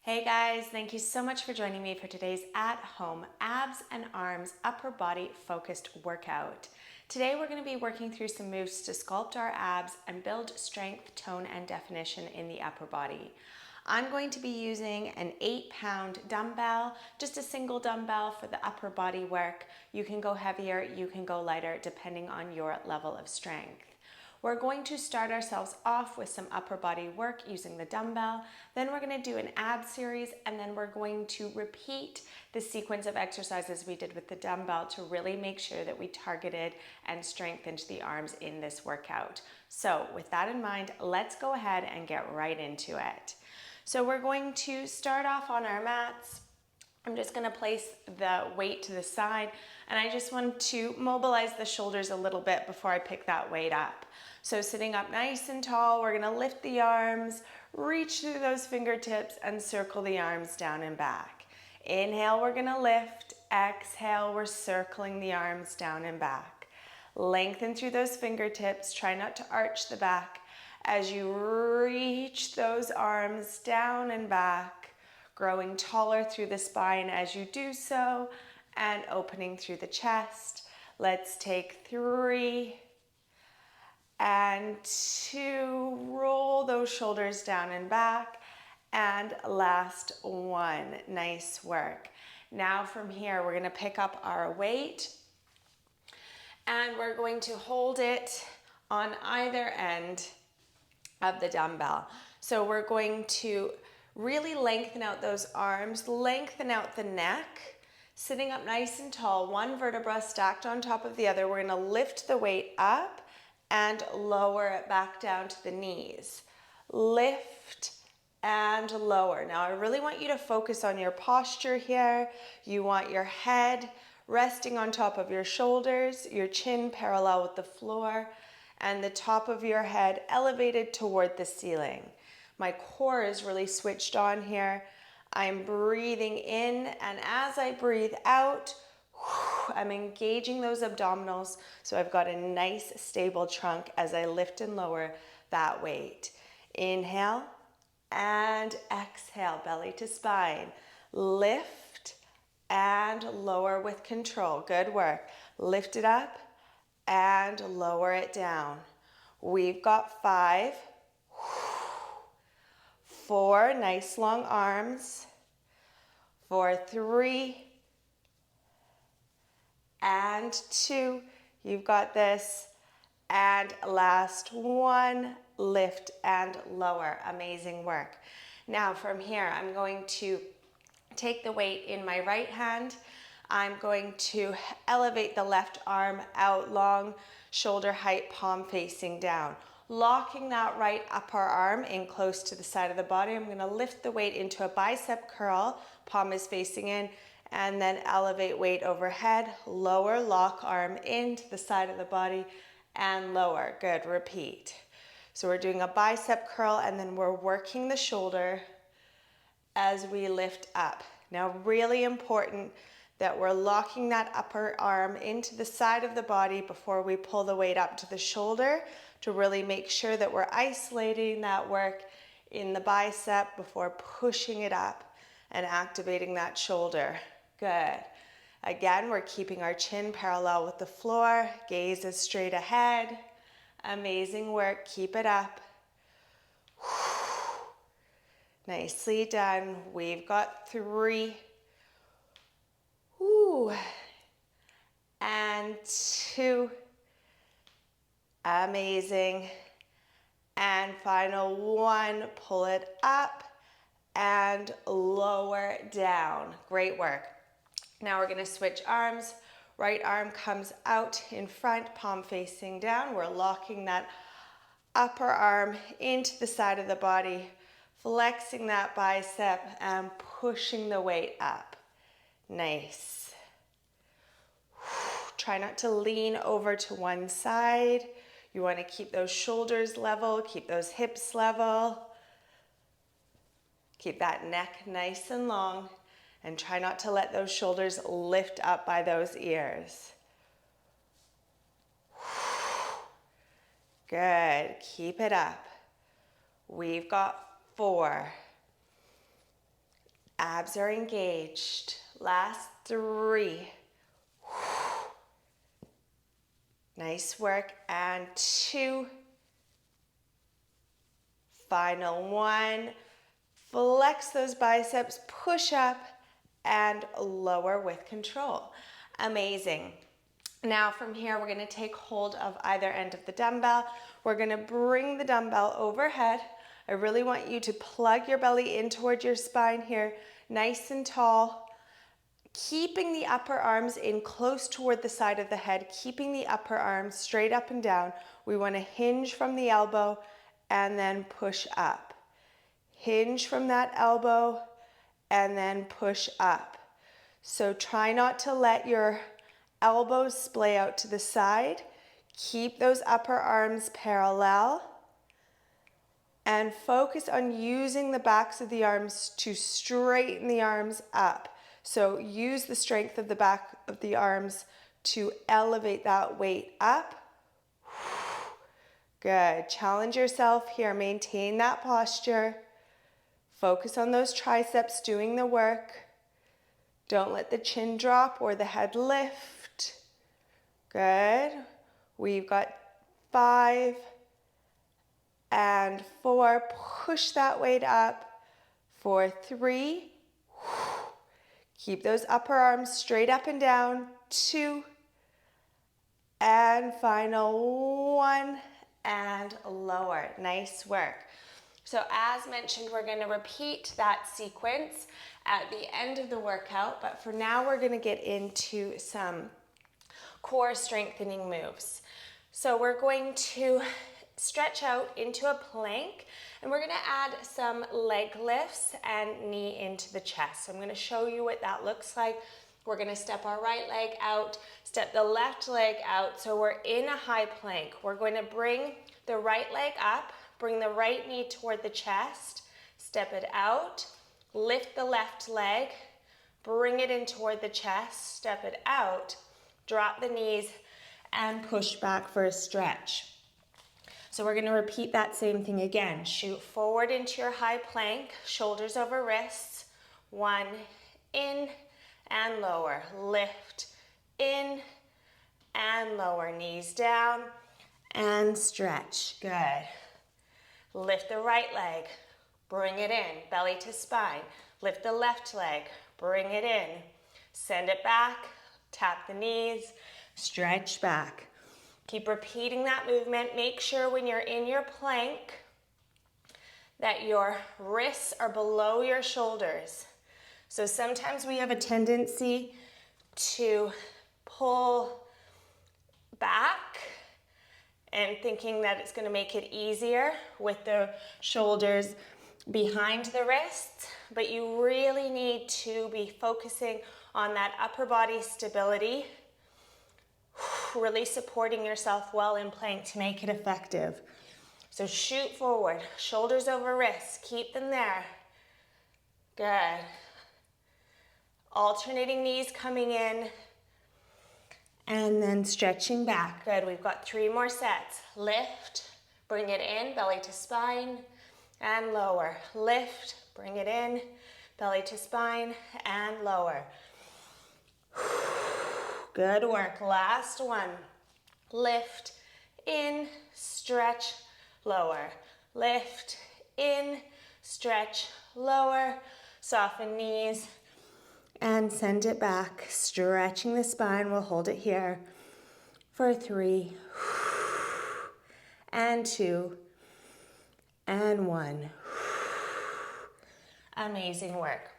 Hey guys, thank you so much for joining me for today's at-home abs and arms upper body focused workout. Today we're going to be working through some moves to sculpt our abs and build strength, tone, and definition in the upper body. I'm going to be using an 8-pound dumbbell, just a single dumbbell for the upper body work. You can go heavier, you can go lighter, depending on your level of strength. We're going to start ourselves off with some upper body work using the dumbbell. Then we're going to do an ab series, and then we're going to repeat the sequence of exercises we did with the dumbbell to really make sure that we targeted and strengthened the arms in this workout. So with that in mind, let's go ahead and get right into it. So we're going to start off on our mats. I'm just going to place the weight to the side, and I just want to mobilize the shoulders a little bit before I pick that weight up. So sitting up nice and tall, we're going to lift the arms, reach through those fingertips, and circle the arms down and back. Inhale, we're going to lift. Exhale, we're circling the arms down and back. Lengthen through those fingertips. Try not to arch the back as you reach those arms down and back, growing taller through the spine as you do so, and opening through the chest. Let's take 3 and 2. Roll those shoulders down and back. And last 1. Nice work. Now from here, we're going to pick up our weight, and we're going to hold it on either end of the dumbbell. So we're going to really lengthen out those arms, lengthen out the neck, sitting up nice and tall, one vertebra stacked on top of the other. We're going to lift the weight up and lower it back down to the knees. Lift and lower. Now I really want you to focus on your posture here. You want your head resting on top of your shoulders, your chin parallel with the floor, and the top of your head elevated toward the ceiling. My core is really switched on here. I'm breathing in, and as I breathe out, I'm engaging those abdominals so I've got a nice stable trunk as I lift and lower that weight. Inhale and exhale, belly to spine. Lift and lower with control. Good work. Lift it up and lower it down. We've got 5, 4, nice long arms, for 3 and 2, you've got this, and last 1, lift and lower. Amazing work. Now from here, I'm going to take the weight in my right hand. I'm going to elevate the left arm out long, shoulder height, palm facing down. Locking that right upper arm in close to the side of the body, I'm going to lift the weight into a bicep curl, palm is facing in, and then elevate weight overhead, lower, lock arm into the side of the body, and lower. Good, repeat. So we're doing a bicep curl, and then we're working the shoulder as we lift up. Now, really important that we're locking that upper arm into the side of the body before we pull the weight up to the shoulder to really make sure that we're isolating that work in the bicep before pushing it up and activating that shoulder. Good. Again, we're keeping our chin parallel with the floor. Gaze is straight ahead. Amazing work. Keep it up. Nicely done. We've got 3. And 2. Amazing. And final 1. Pull it up and lower down. Great work. Now we're going to switch arms. Right arm comes out in front, palm facing down. We're locking that upper arm into the side of the body, flexing that bicep and pushing the weight up. Nice. Try not to lean over to one side. You want to keep those shoulders level, keep those hips level. Keep that neck nice and long, and try not to let those shoulders lift up by those ears. Good, keep it up. We've got 4. Abs are engaged. Last 3. Nice work. And 2. Final 1. Flex those biceps, push up, and lower with control. Amazing. Now from here, we're gonna take hold of either end of the dumbbell. We're gonna bring the dumbbell overhead. I really want you to plug your belly in toward your spine here, nice and tall. Keeping the upper arms in close toward the side of the head, keeping the upper arms straight up and down. We wanna hinge from the elbow and then push up. Hinge from that elbow and then push up. So try not to let your elbows splay out to the side. Keep those upper arms parallel and focus on using the backs of the arms to straighten the arms up. So use the strength of the back of the arms to elevate that weight up. Good. Challenge yourself here. Maintain that posture. Focus on those triceps doing the work. Don't let the chin drop or the head lift. Good. We've got 5 and 4. Push that weight up for 3. Keep those upper arms straight up and down. 2. And final 1. And lower. Nice work. So as mentioned, we're going to repeat that sequence at the end of the workout, but for now we're going to get into some core strengthening moves. So we're going to stretch out into a plank, and we're going to add some leg lifts and knee into the chest. So I'm going to show you what that looks like. We're going to step our right leg out, step the left leg out, so we're in a high plank. We're going to bring the right leg up, bring the right knee toward the chest, step it out, lift the left leg, bring it in toward the chest, step it out, drop the knees, and push back for a stretch. So we're going to repeat that same thing again. Shoot forward into your high plank, shoulders over wrists. 1, in and lower. Lift, in and lower. Knees down and stretch. Good. Lift the right leg, bring it in, belly to spine. Lift the left leg, bring it in. Send it back, tap the knees, stretch back. Keep repeating that movement. Make sure when you're in your plank that your wrists are below your shoulders. So sometimes we have a tendency to pull back and thinking that it's going to make it easier with the shoulders behind the wrists, but you really need to be focusing on that upper body stability, really supporting yourself well in plank to make it effective. So shoot forward, shoulders over wrists, keep them there. Good. Alternating knees coming in, and then stretching back. Good, we've got 3 more sets. Lift, bring it in, belly to spine, and lower. Lift, bring it in, belly to spine, and lower. Good work, last one. Lift, in, stretch, lower. Lift, in, stretch, lower. Soften knees, and send it back, stretching the spine. We'll hold it here for 3, and 2, and 1. Amazing work.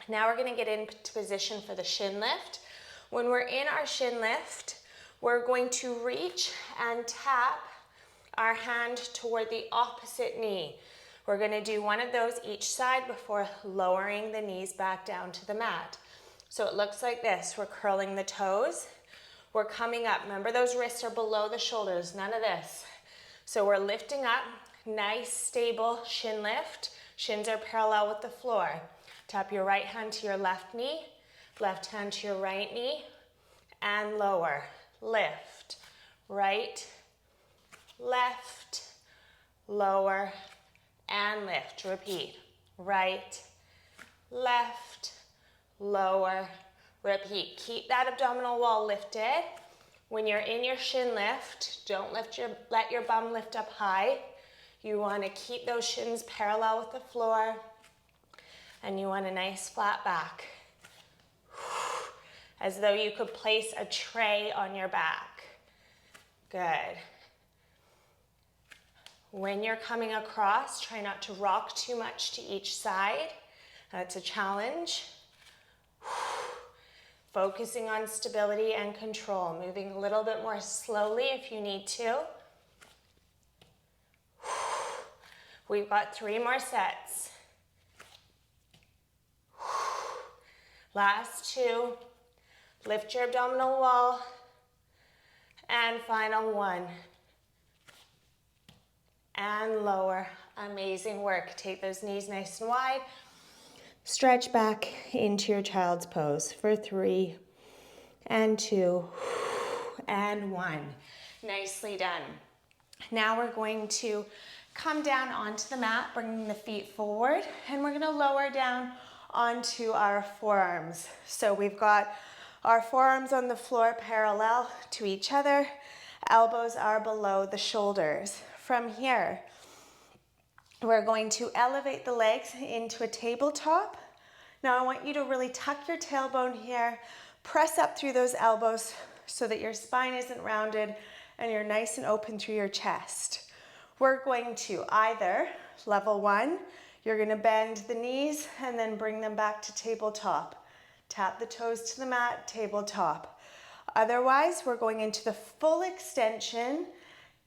Now we're going to get into position for the shin lift. When we're in our shin lift, we're going to reach and tap our hand toward the opposite knee. We're going to do one of those each side before lowering the knees back down to the mat. So it looks like this. We're curling the toes. We're coming up. Remember, those wrists are below the shoulders. None of this. So we're lifting up. Nice, stable shin lift. Shins are parallel with the floor. Tap your right hand to your left knee. Left hand to your right knee. And lower. Lift. Right. Left. Lower. And lift. Repeat. Right, left, lower, repeat. Keep that abdominal wall lifted. When you're in your shin lift, don't let your bum lift up high. You want to keep those shins parallel with the floor, and you want a nice flat back, as though you could place a tray on your back. Good. When you're coming across, try not to rock too much to each side. That's a challenge. Focusing on stability and control, moving a little bit more slowly if you need to. We've got 3 more sets. Last 2. Lift your abdominal wall. And final 1. And lower. Amazing work. Take those knees nice and wide. Stretch back into your child's pose for 3 and 2 and 1. Nicely done. Now we're going to come down onto the mat, bringing the feet forward, and we're going to lower down onto our forearms. So we've got our forearms on the floor parallel to each other. Elbows are below the shoulders. From here, we're going to elevate the legs into a tabletop. Now I want you to really tuck your tailbone here, press up through those elbows so that your spine isn't rounded and you're nice and open through your chest. We're going to either, level 1, you're going to bend the knees and then bring them back to tabletop. Tap the toes to the mat, tabletop. Otherwise, we're going into the full extension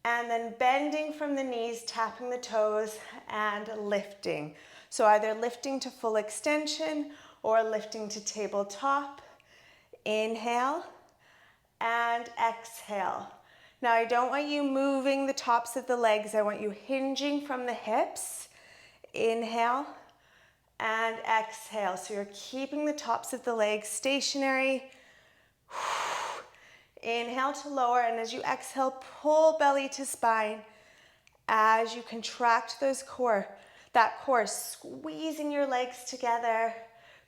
and then bending from the knees, tapping the toes and lifting. So either lifting to full extension or lifting to tabletop. Inhale and exhale. Now I don't want you moving the tops of the legs. I want you hinging from the hips. Inhale and exhale. So you're keeping the tops of the legs stationary. Inhale to lower, and as you exhale, pull belly to spine. As you contract that core, squeezing your legs together,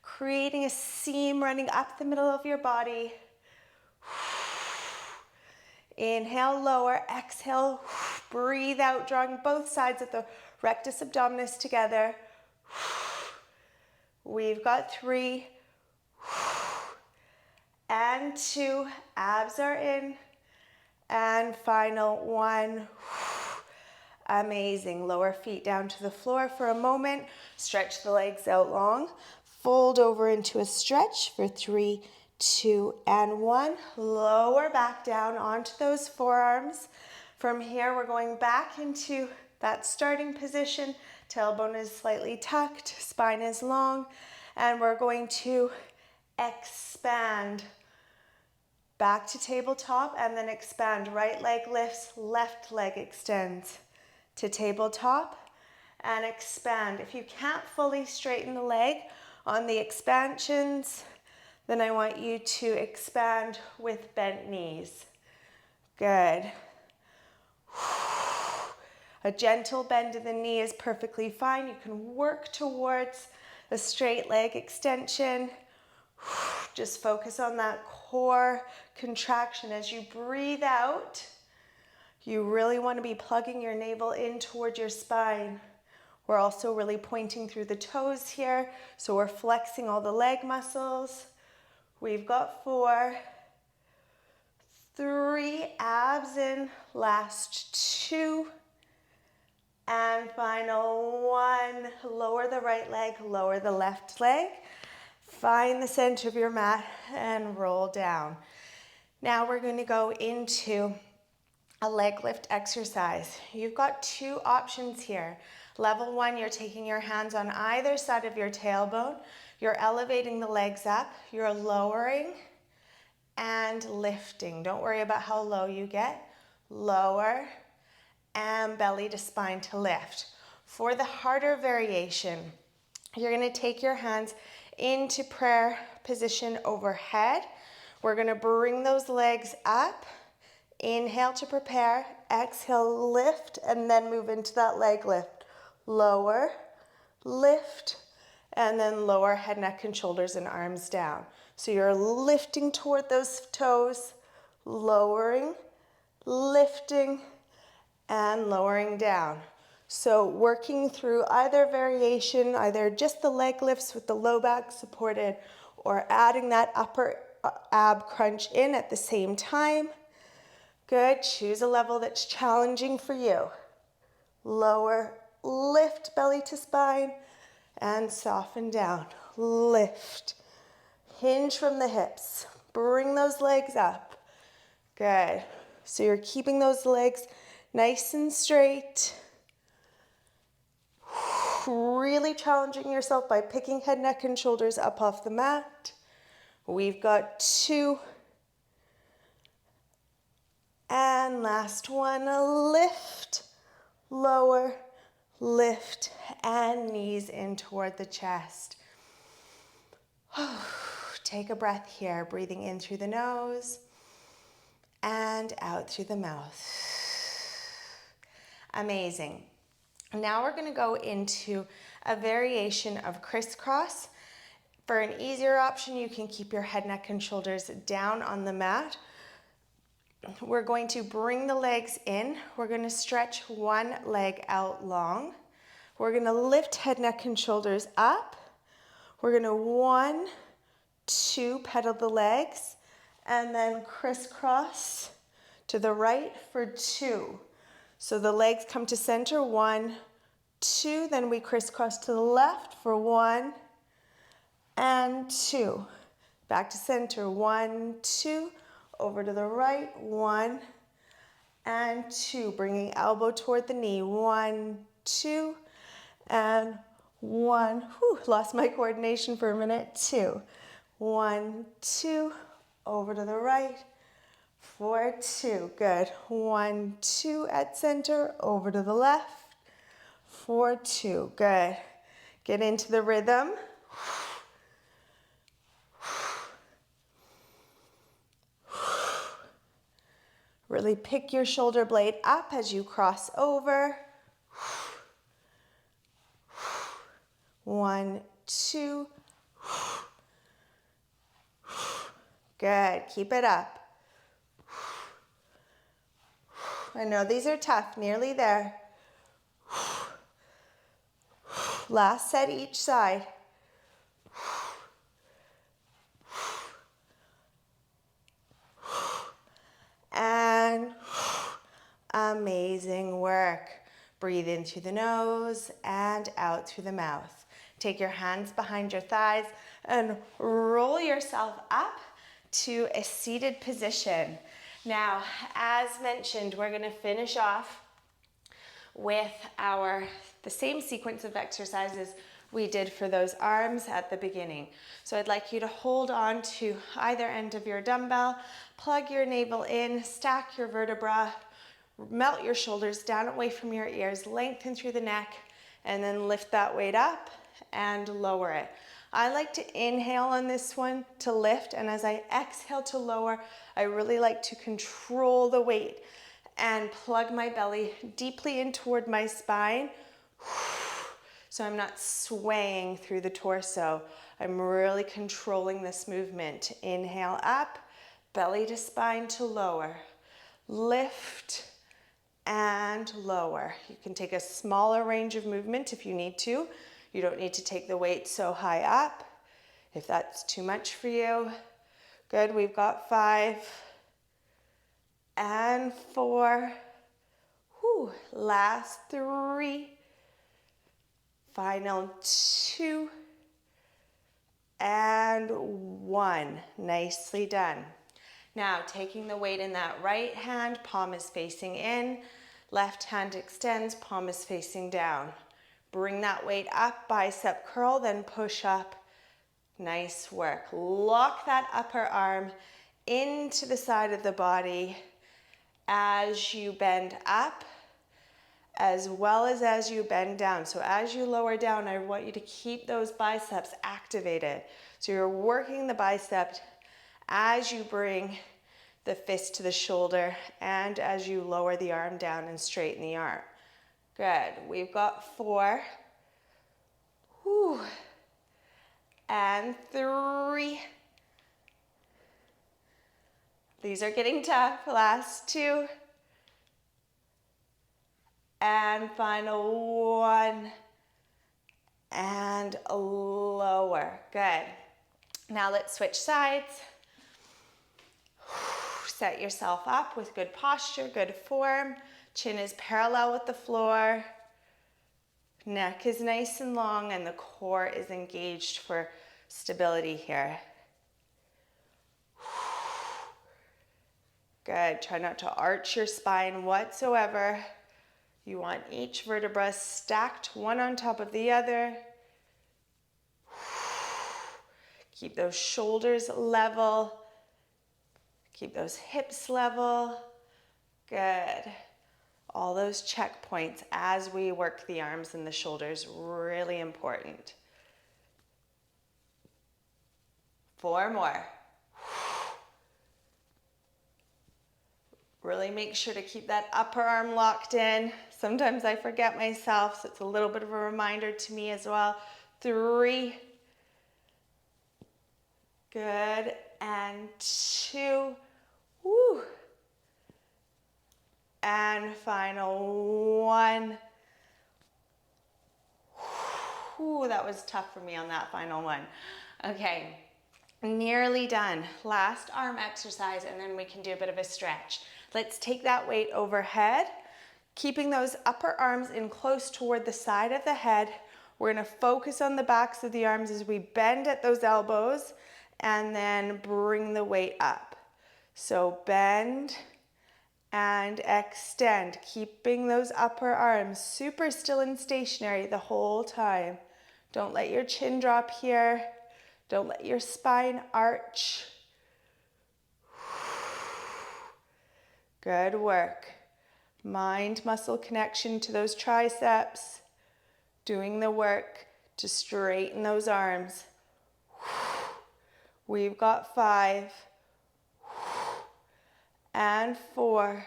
creating a seam running up the middle of your body. Inhale, lower, exhale, breathe out, drawing both sides of the rectus abdominis together. We've got 3 and 2, abs are in, and final 1. Amazing. Lower feet down to the floor for a moment. Stretch the legs out long. Fold over into a stretch for 3, 2, and 1. Lower back down onto those forearms. From here, we're going back into that starting position. Tailbone is slightly tucked, spine is long, and we're going to expand back to tabletop and then expand. Right leg lifts, left leg extends to tabletop and expand. If you can't fully straighten the leg on the expansions, then I want you to expand with bent knees. Good. A gentle bend in the knee is perfectly fine. You can work towards a straight leg extension. Just focus on that core contraction. As you breathe out, you really want to be plugging your navel in toward your spine. We're also really pointing through the toes here, so we're flexing all the leg muscles. We've got 4, 3, abs in, last 2, and final 1. Lower the right leg, lower the left leg. Find the center of your mat and roll down. Now we're going to go into a leg lift exercise. You've got 2 options here. Level 1, you're taking your hands on either side of your tailbone. You're elevating the legs up. You're lowering and lifting. Don't worry about how low you get. Lower and belly to spine to lift. For the harder variation, you're going to take your hands into prayer position overhead. We're going to bring those legs up. Inhale to prepare. Exhale, lift, and then move into that leg lift. Lower, lift, and and then lower head, neck, and shoulders and arms down. So you're lifting toward those toes, lowering, lifting, and lowering down. So working through either variation, either just the leg lifts with the low back supported, or adding that upper ab crunch in at the same time. Good, choose a level that's challenging for you. Lower, lift belly to spine, and soften down. Lift, hinge from the hips. Bring those legs up. Good. So you're keeping those legs nice and straight. Really challenging yourself by picking head, neck, and shoulders up off the mat. We've got 2. And last one, lift, lower, lift, and knees in toward the chest. Take a breath here, breathing in through the nose and out through the mouth. Amazing. Now we're going to go into a variation of crisscross. For an easier option, you can keep your head, neck, and shoulders down on the mat. We're going to bring the legs in. We're going to stretch one leg out long. We're going to lift head, neck, and shoulders up. We're going to 1, 2, pedal the legs, and then crisscross to the right for 2. So the legs come to center, 1, 2, then we crisscross to the left for 1 and 2. Back to center, 1, 2, over to the right, 1 and 2. Bringing elbow toward the knee, 1, 2, and 1. Whew, lost my coordination for a minute, 2. 1, 2, over to the right, for 2. Good. 1, 2 at center, over to the left, for 2. Good. Get into the rhythm. Really pick your shoulder blade up as you cross over. 1, 2. Good. Keep it up. I know these are tough, nearly there. Last set each side. And amazing work. Breathe in through the nose and out through the mouth. Take your hands behind your thighs and roll yourself up to a seated position. Now, as mentioned, we're going to finish off with the same sequence of exercises we did for those arms at the beginning. So I'd like you to hold on to either end of your dumbbell, plug your navel in, stack your vertebra, melt your shoulders down away from your ears, lengthen through the neck, and then lift that weight up and lower it. I like to inhale on this one to lift, and as I exhale to lower, I really like to control the weight and plug my belly deeply in toward my spine, so I'm not swaying through the torso. I'm really controlling this movement. Inhale up, belly to spine to lower. Lift and lower. You can take a smaller range of movement if you need to. You don't need to take the weight so high up if that's too much for you. Good, we've got 5 and 4. Whew. Last 3. Final 2 and 1. Nicely done. Now, taking the weight in that right hand, palm is facing in, left hand extends, palm is facing down. Bring that weight up, bicep curl, then push up. Nice work. Lock that upper arm into the side of the body as you bend up, as well as you bend down. So as you lower down, I want you to keep those biceps activated. So you're working the bicep as you bring the fist to the shoulder and as you lower the arm down and straighten the arm. Good. We've got 4. Whew. These are getting tough. Last 2. And final 1. And lower. Good. Now let's switch sides. Set yourself up with good posture, good form. Chin is parallel with the floor. Neck is nice and long and the core is engaged for stability here. Good. Try not to arch your spine whatsoever. You want each vertebra stacked one on top of the other. Keep those shoulders level. Keep those hips level. Good. All those checkpoints as we work the arms and the shoulders, really important. 4 more. Really make sure to keep that upper arm locked in. Sometimes I forget myself, so it's a little bit of a reminder to me as well. 3. Good. And 2. Woo. And final 1. Whew, that was tough for me on that final one. Okay, nearly done. Last arm exercise, and then we can do a bit of a stretch. Let's take that weight overhead, keeping those upper arms in close toward the side of the head. We're gonna focus on the backs of the arms as we bend at those elbows and then bring the weight up. So bend and extend, keeping those upper arms super still and stationary the whole time. Don't let your chin drop here. Don't let your spine arch. Good work. Mind-muscle connection to those triceps. Doing the work to straighten those arms. We've got 5. And 4.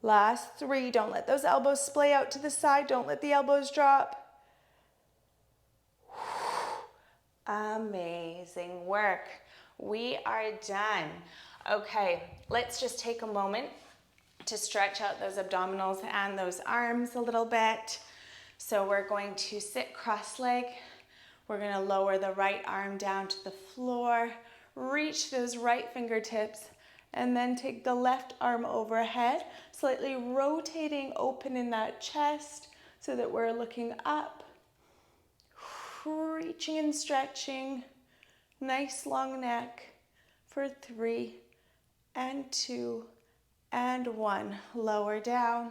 Last 3. Don't let those elbows splay out to the side. Don't let the elbows drop. Amazing work. We are done. Okay, let's just take a moment to stretch out those abdominals and those arms a little bit. So we're going to sit cross-leg. We're going to lower the right arm down to the floor. Reach those right fingertips and then take the left arm overhead, slightly rotating open in that chest so that we're looking up. Reaching and stretching. Nice long neck for 3 and 2 and 1. Lower down.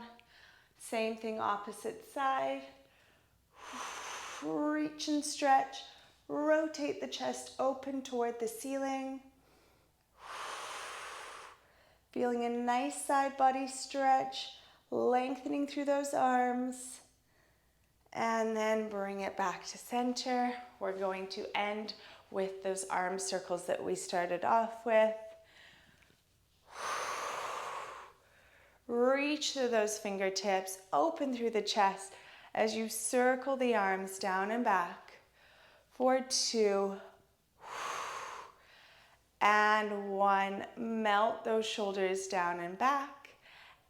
Same thing opposite side. Reach and stretch. Rotate the chest open toward the ceiling. Feeling a nice side body stretch, lengthening through those arms. And then bring it back to center. We're going to end with those arm circles that we started off with. Reach through those fingertips, open through the chest as you circle the arms down and back. For 2 and 1. Melt those shoulders down and back.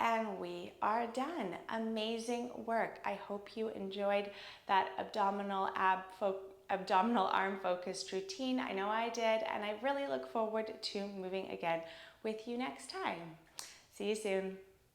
And we are done. Amazing work. I hope you enjoyed that abdominal arm focused routine. I know I did, and I really look forward to moving again with you next time. See you soon.